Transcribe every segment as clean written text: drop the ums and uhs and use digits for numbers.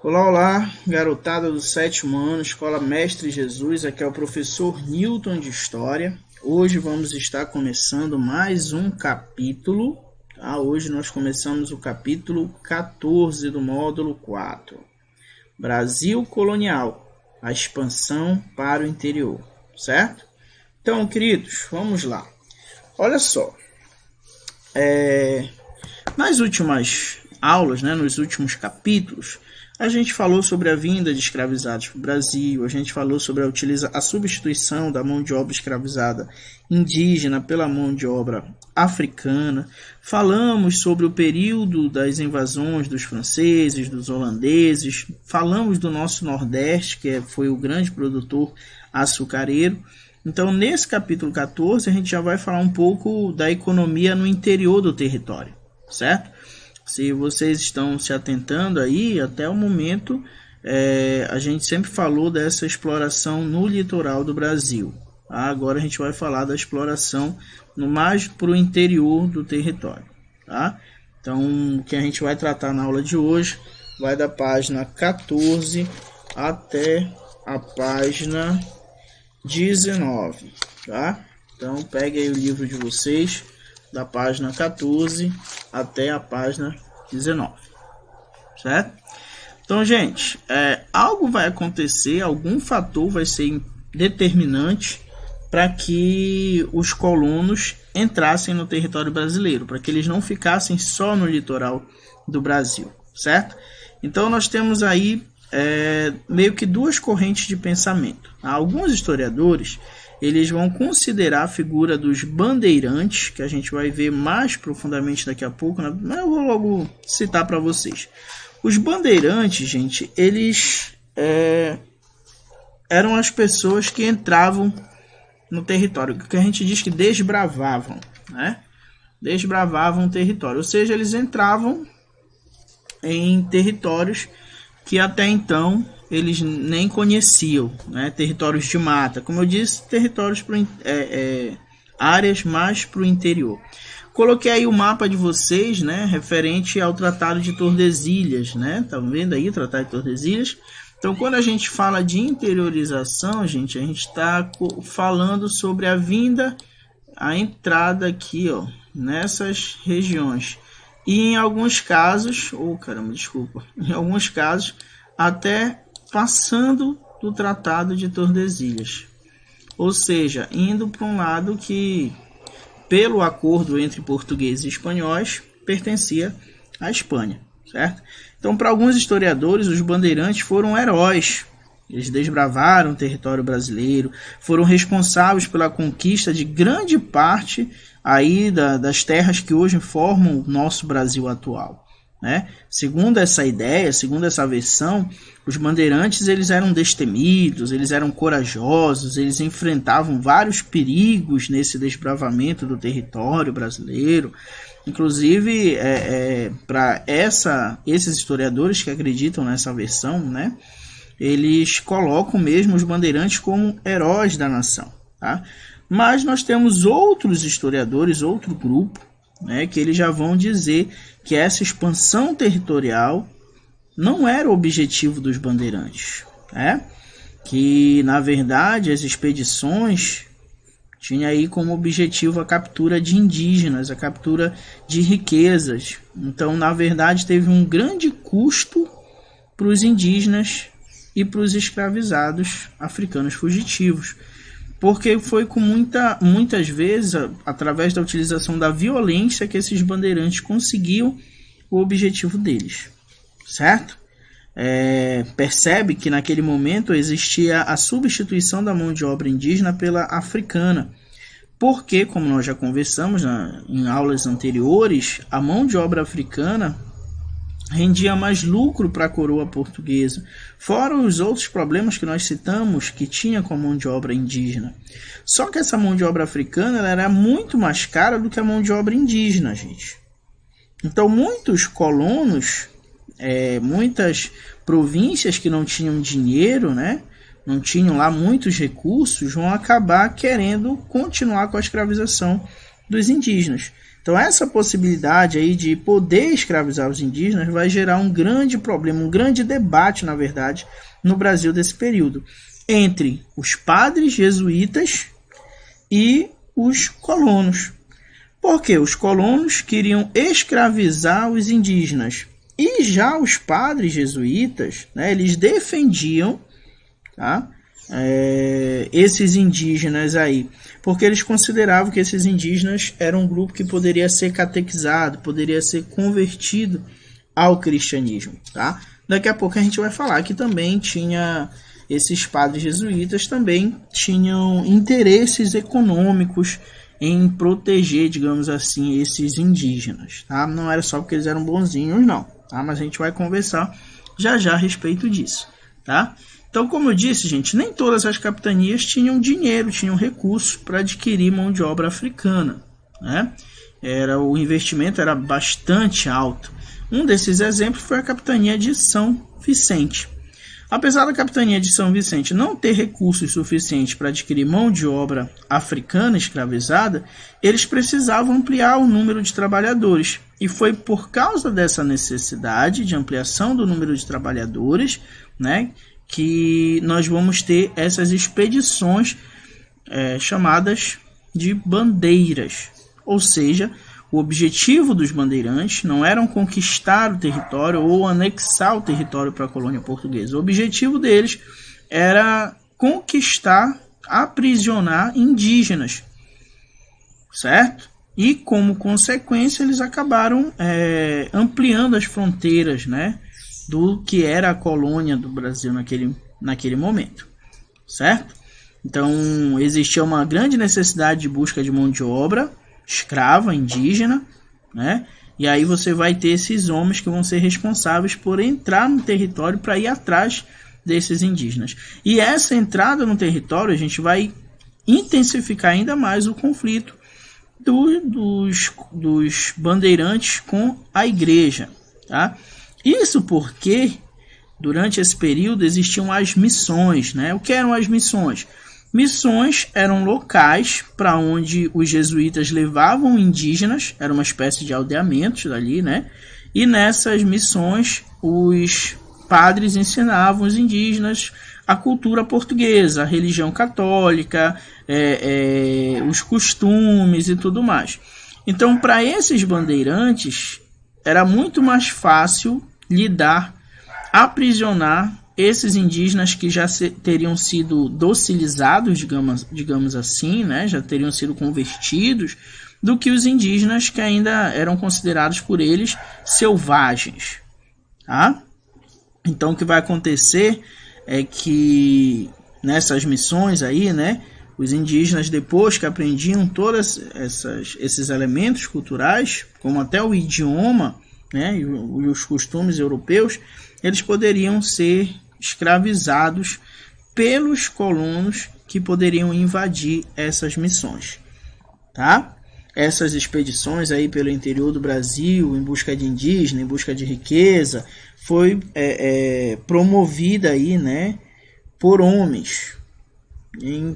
Olá, olá, garotada do 7º ano, Escola Mestre Jesus, aqui é o professor Newton de História. Hoje vamos estar começando mais um capítulo, tá? Hoje nós começamos o capítulo 14 do módulo 4. Brasil colonial, a expansão para o interior, certo? Então, queridos, vamos lá. Olha só, nas últimas aulas, nos últimos capítulos, a gente falou sobre a vinda de escravizados para o Brasil, a gente falou sobre a substituição da mão de obra escravizada indígena pela mão de obra africana, falamos sobre o período das invasões dos franceses, dos holandeses, falamos do nosso Nordeste, que foi o grande produtor açucareiro. Então, nesse capítulo 14, a gente já vai falar um pouco da economia no interior do território, certo? Se vocês estão se atentando aí, até o momento, a gente sempre falou dessa exploração no litoral do Brasil. Tá? Agora a gente vai falar da exploração mais para o interior do território. Tá? Então, o que a gente vai tratar na aula de hoje vai da página 14 até a página 19. Tá? Então, pegue aí o livro de vocês, da página 14 até a página 19, certo? Então, gente, algo vai acontecer, algum fator vai ser determinante para que os colonos entrassem no território brasileiro, para que eles não ficassem só no litoral do Brasil, certo? Então, nós temos aí meio que duas correntes de pensamento. Alguns historiadores eles vão considerar a figura dos bandeirantes, que a gente vai ver mais profundamente daqui a pouco, né? Mas eu vou logo citar para vocês. Os bandeirantes, gente, eles eram as pessoas que entravam no território, que a gente diz que desbravavam, né? Desbravavam o território, ou seja, eles entravam em territórios que até então eles nem conheciam, né? Territórios de mata, como eu disse, territórios áreas mais para o interior. Coloquei aí o mapa de vocês, né? Referente ao Tratado de Tordesilhas, né? Tá vendo aí o Tratado de Tordesilhas? Então, quando a gente fala de interiorização, gente, a gente está falando sobre a vinda, a entrada aqui, ó, nessas regiões. E em alguns casos, em alguns casos, até passando do Tratado de Tordesilhas, ou seja, indo para um lado que, pelo acordo entre portugueses e espanhóis, pertencia à Espanha, certo? Então, para alguns historiadores, os bandeirantes foram heróis. Eles desbravaram o território brasileiro, foram responsáveis pela conquista de grande parte aí das terras que hoje formam o nosso Brasil atual. Né? Segundo essa ideia, segundo essa versão, os bandeirantes eles eram destemidos, eles eram corajosos, eles enfrentavam vários perigos nesse desbravamento do território brasileiro. Inclusive, para esses historiadores que acreditam nessa versão, né, eles colocam mesmo os bandeirantes como heróis da nação. Tá? Mas nós temos outros historiadores, outro grupo, né, que eles já vão dizer que essa expansão territorial não era o objetivo dos bandeirantes, né? Que na verdade as expedições tinham aí como objetivo a captura de indígenas, a captura de riquezas. Então, na verdade, teve um grande custo para os indígenas e para os escravizados africanos fugitivos. Porque foi com muitas vezes, através da utilização da violência, que esses bandeirantes conseguiam o objetivo deles, certo? Percebe que naquele momento existia a substituição da mão de obra indígena pela africana, porque, como nós já conversamos em aulas anteriores, a mão de obra africana rendia mais lucro para a coroa portuguesa, fora os outros problemas que nós citamos que tinha com a mão de obra indígena. Só que essa mão de obra africana ela era muito mais cara do que a mão de obra indígena, gente. Então, muitos colonos, muitas províncias que não tinham dinheiro, né, não tinham lá muitos recursos, vão acabar querendo continuar com a escravização dos indígenas. Então essa possibilidade aí de poder escravizar os indígenas vai gerar um grande problema, um grande debate, na verdade, no Brasil desse período, entre os padres jesuítas e os colonos. Porque os colonos queriam escravizar os indígenas e já os padres jesuítas, né, eles defendiam, tá, esses indígenas aí, porque eles consideravam que esses indígenas eram um grupo que poderia ser catequizado, poderia ser convertido ao cristianismo, tá? Daqui a pouco a gente vai falar que também tinha esses padres jesuítas também tinham interesses econômicos em proteger, digamos assim, esses indígenas, tá? Não era só porque eles eram bonzinhos, não, tá? Mas a gente vai conversar já já a respeito disso, tá? Então, como eu disse, gente, nem todas as capitanias tinham dinheiro, tinham recursos para adquirir mão de obra africana, né? O investimento era bastante alto. Um desses exemplos foi a capitania de São Vicente. Apesar da capitania de São Vicente não ter recursos suficientes para adquirir mão de obra africana escravizada, eles precisavam ampliar o número de trabalhadores. E foi por causa dessa necessidade de ampliação do número de trabalhadores, né, que nós vamos ter essas expedições chamadas de bandeiras. Ou seja, o objetivo dos bandeirantes não era conquistar o território ou anexar o território para a colônia portuguesa. O objetivo deles era conquistar, aprisionar indígenas, certo? E como consequência eles acabaram ampliando as fronteiras, né, do que era a colônia do Brasil naquele momento, certo? Então existia uma grande necessidade de busca de mão de obra escrava, indígena, né? E aí você vai ter esses homens que vão ser responsáveis por entrar no território para ir atrás desses indígenas. E essa entrada no território, a gente vai intensificar ainda mais o conflito dos bandeirantes com a igreja, tá? Isso porque durante esse período existiam as missões, né? O que eram as missões? Missões eram locais para onde os jesuítas levavam indígenas, era uma espécie de aldeamentos ali, né? E nessas missões os padres ensinavam os indígenas a cultura portuguesa, a religião católica, os costumes e tudo mais. Então, para esses bandeirantes, era muito mais fácil lidar, aprisionar esses indígenas que já teriam sido docilizados, digamos assim, né, já teriam sido convertidos, do que os indígenas que ainda eram considerados por eles selvagens, tá? Então o que vai acontecer é que nessas missões aí, né, os indígenas, depois que aprendiam todos esses elementos culturais, como até o idioma, né, e os costumes europeus, eles poderiam ser escravizados pelos colonos que poderiam invadir essas missões, tá? Essas expedições aí pelo interior do Brasil em busca de indígena, em busca de riqueza, foi promovida aí, né, por homens, em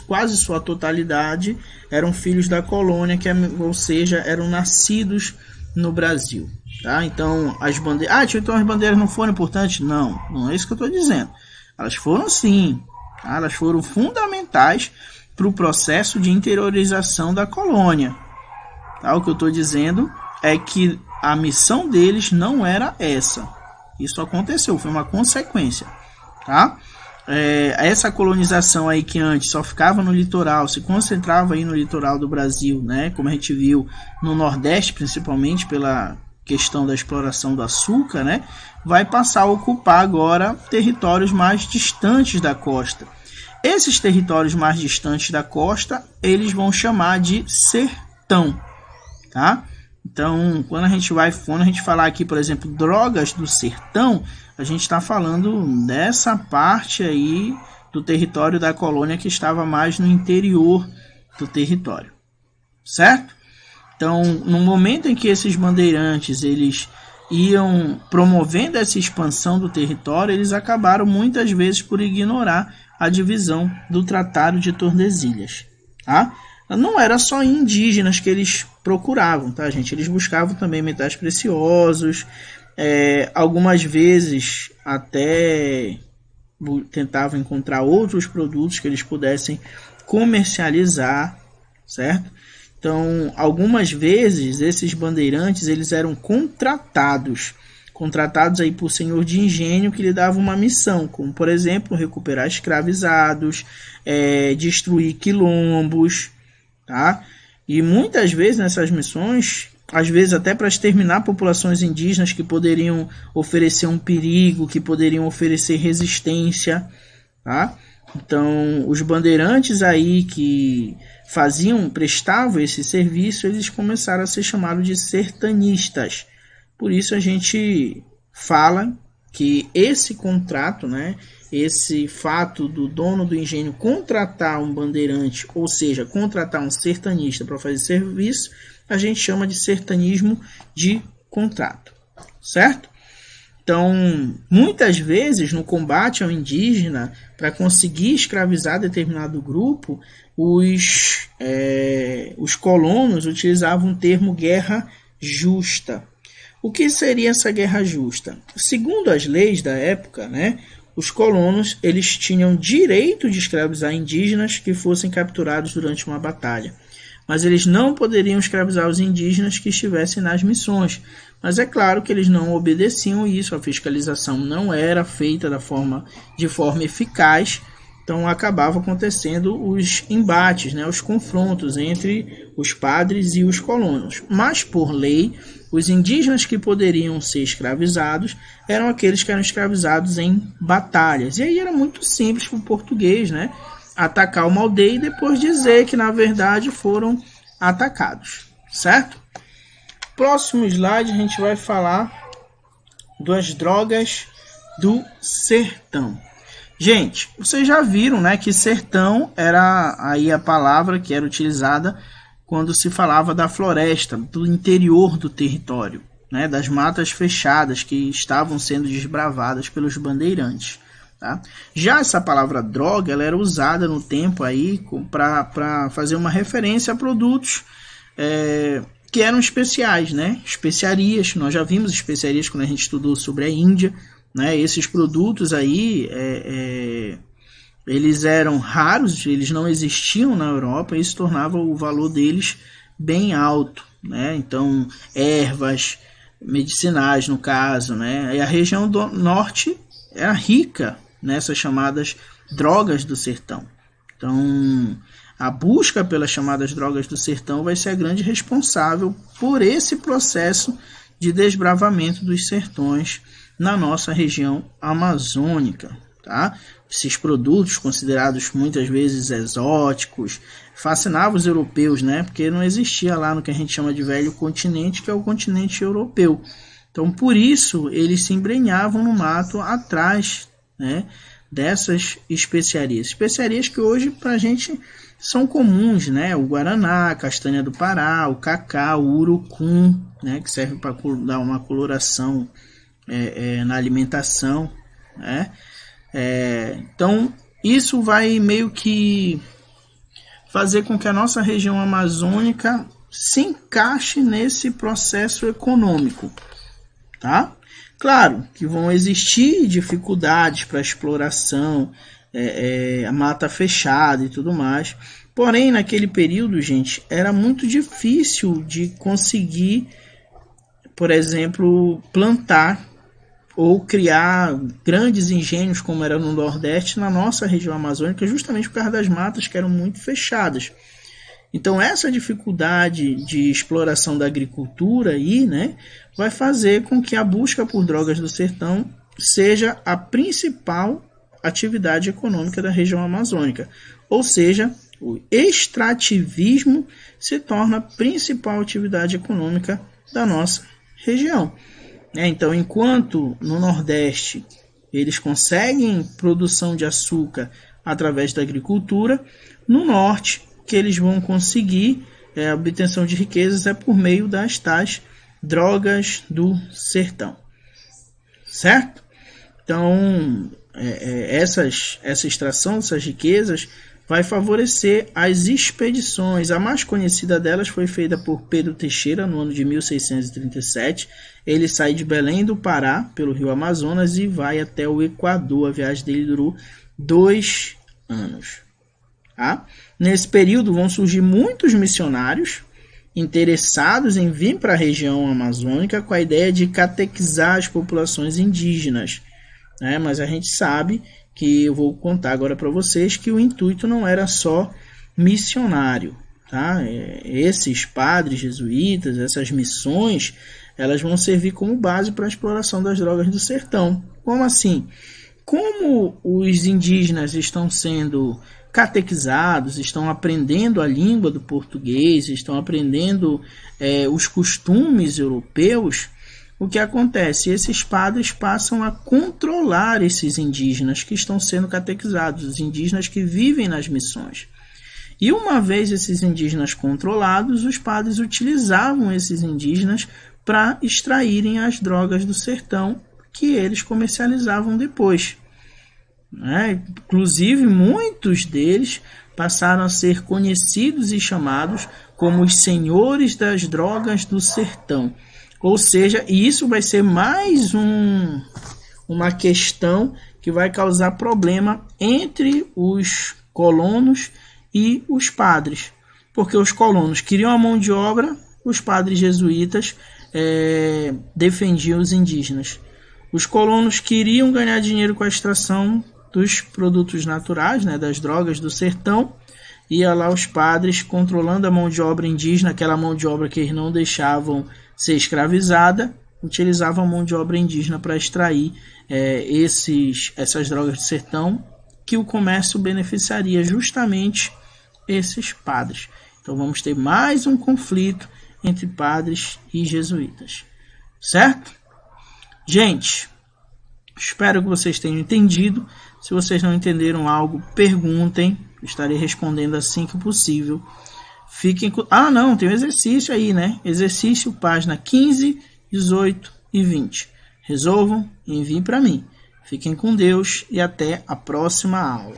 quase sua totalidade eram filhos da colônia, ou seja, eram nascidos no Brasil. Tá? Então, as bandeiras... então as bandeiras não foram importantes? Não é isso que eu estou dizendo. Elas foram sim. Tá? Elas foram fundamentais para o processo de interiorização da colônia. Tá? O que eu estou dizendo é que a missão deles não era essa. Isso aconteceu, foi uma consequência. Tá? Essa colonização aí que antes só ficava no litoral, se concentrava aí no litoral do Brasil, né? Como a gente viu no Nordeste, principalmente pela questão da exploração do açúcar, né, vai passar a ocupar agora territórios mais distantes da costa. Esses territórios mais distantes da costa, eles vão chamar de sertão, tá? Então, quando a gente falar aqui, por exemplo, drogas do sertão, a gente está falando dessa parte aí do território da colônia que estava mais no interior do território, certo? Então, no momento em que esses bandeirantes eles iam promovendo essa expansão do território, eles acabaram muitas vezes por ignorar a divisão do Tratado de Tordesilhas. Tá? Não era só indígenas que eles procuravam, tá, gente? Eles buscavam também metais preciosos, algumas vezes até tentavam encontrar outros produtos que eles pudessem comercializar, certo? Então, algumas vezes esses bandeirantes eles eram contratados aí por senhor de engenho que lhe dava uma missão, como por exemplo recuperar escravizados, destruir quilombos, tá? E muitas vezes nessas missões, às vezes até para exterminar populações indígenas que poderiam oferecer um perigo, que poderiam oferecer resistência, tá? Então, os bandeirantes aí que prestavam esse serviço, eles começaram a ser chamados de sertanistas. Por isso a gente fala que esse contrato, né, esse fato do dono do engenho contratar um bandeirante, ou seja, contratar um sertanista para fazer serviço, a gente chama de sertanismo de contrato, certo? Então, muitas vezes no combate ao indígena, para conseguir escravizar determinado grupo, os colonos utilizavam o termo guerra justa. O que seria essa guerra justa? Segundo as leis da época, né, os colonos eles tinham direito de escravizar indígenas que fossem capturados durante uma batalha. Mas eles não poderiam escravizar os indígenas que estivessem nas missões. Mas é claro que eles não obedeciam isso, a fiscalização não era feita de forma eficaz, então acabava acontecendo os embates, né, os confrontos entre os padres e os colonos. Mas por lei, os indígenas que poderiam ser escravizados eram aqueles que eram escravizados em batalhas. E aí era muito simples para o português, né, atacar uma aldeia e depois dizer que na verdade foram atacados, certo? Próximo slide a gente vai falar das drogas do sertão. Gente, vocês já viram, né, que sertão era aí a palavra que era utilizada quando se falava da floresta, do interior do território, né, das matas fechadas que estavam sendo desbravadas pelos bandeirantes. Tá? Já essa palavra droga ela era usada no tempo aí para fazer uma referência a produtos que eram especiais, né? Especiarias. Nós já vimos especiarias quando a gente estudou sobre a Índia, né? Esses produtos aí eles eram raros, eles não existiam na Europa e isso tornava o valor deles bem alto, né? Então ervas medicinais no caso, né? E a região do norte era rica nessas chamadas drogas do sertão. Então, a busca pelas chamadas drogas do sertão vai ser a grande responsável por esse processo de desbravamento dos sertões na nossa região amazônica. Tá? Esses produtos, considerados muitas vezes exóticos, fascinavam os europeus, né? Porque não existia lá no que a gente chama de velho continente, que é o continente europeu. Então, por isso, eles se embrenhavam no mato atrás, né, dessas especiarias. Especiarias que hoje para a gente são comuns, né? O guaraná, a castanha do Pará, o cacau, o urucum, né? Que serve para dar uma coloração na alimentação, né? Então, isso vai meio que fazer com que a nossa região amazônica se encaixe nesse processo econômico, tá? Claro que vão existir dificuldades para exploração, a mata fechada e tudo mais. Porém, naquele período, gente, era muito difícil de conseguir, por exemplo, plantar ou criar grandes engenhos como era no Nordeste na nossa região amazônica, justamente por causa das matas que eram muito fechadas. Então essa dificuldade de exploração da agricultura aí, né, vai fazer com que a busca por drogas do sertão seja a principal atividade econômica da região amazônica. Ou seja, o extrativismo se torna a principal atividade econômica da nossa região. Então, enquanto no Nordeste eles conseguem produção de açúcar através da agricultura, no Norte que eles vão conseguir a obtenção de riquezas é por meio das tais drogas do sertão, certo? Então, essa extração dessas riquezas vai favorecer as expedições. A mais conhecida delas foi feita por Pedro Teixeira no ano de 1637. Ele sai de Belém do Pará, pelo rio Amazonas, e vai até o Equador. A viagem dele durou 2 anos. Tá? Nesse período vão surgir muitos missionários interessados em vir para a região amazônica com a ideia de catequizar as populações indígenas. Né? Mas a gente sabe que eu vou contar agora para vocês que o intuito não era só missionário. Tá? Esses padres jesuítas, essas missões, elas vão servir como base para a exploração das drogas do sertão. Como assim? Como os indígenas estão sendo catequizados, estão aprendendo a língua do português, estão aprendendo os costumes europeus, o que acontece? Esses padres passam a controlar esses indígenas que estão sendo catequizados, os indígenas que vivem nas missões. E uma vez esses indígenas controlados, os padres utilizavam esses indígenas para extraírem as drogas do sertão que eles comercializavam depois. Inclusive, muitos deles passaram a ser conhecidos e chamados como os senhores das drogas do sertão. Ou seja, isso vai ser mais uma questão que vai causar problema entre os colonos e os padres. Porque os colonos queriam a mão de obra, os padres jesuítas defendiam os indígenas. Os colonos queriam ganhar dinheiro com a extração dos produtos naturais, das drogas do sertão, ia lá os padres controlando a mão de obra indígena, aquela mão de obra que eles não deixavam ser escravizada, utilizavam a mão de obra indígena para extrair essas drogas do sertão, que o comércio beneficiaria justamente esses padres. Então vamos ter mais um conflito entre padres e jesuítas, certo? Gente, espero que vocês tenham entendido. Se vocês não entenderam algo, perguntem. Eu estarei respondendo assim que possível. Fiquem com... não, tem um exercício aí, né? Exercício, página 15, 18 e 20. Resolvam e enviem para mim. Fiquem com Deus e até a próxima aula.